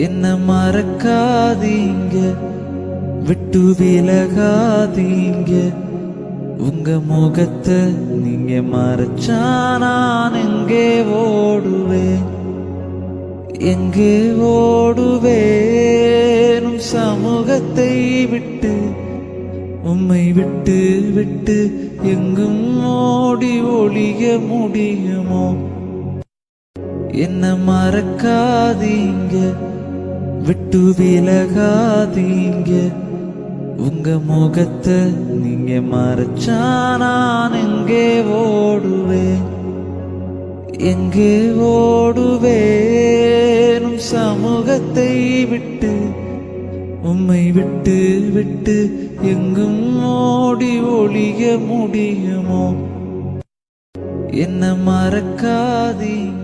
என்ன மறக்காதீங்க, விட்டு விலகாதீங்க. உங்க முகத்தை நீங்க மறைச்சா நான் எங்கே ஓடுவேன், எங்கே ஓடுவேன்? உம் சமூகத்தை விட்டு, உம்மை விட்டு விட்டு எங்கும் ஓடி ஒளிய முடியுமோ? என்ன மறக்காதீங்க, விட்டு விலகாதீங்க. உங்க முகத்தை நீங்க மறைச்சா நான் எங்கே ஓடுவேன், எங்கே ஓடுவேன்? உம் சமூகத்தை விட்டு, உம்மை விட்டு விட்டு எங்கும் ஓடி ஒளிய முடியுமோ? என்ன மறக்காதீங்க.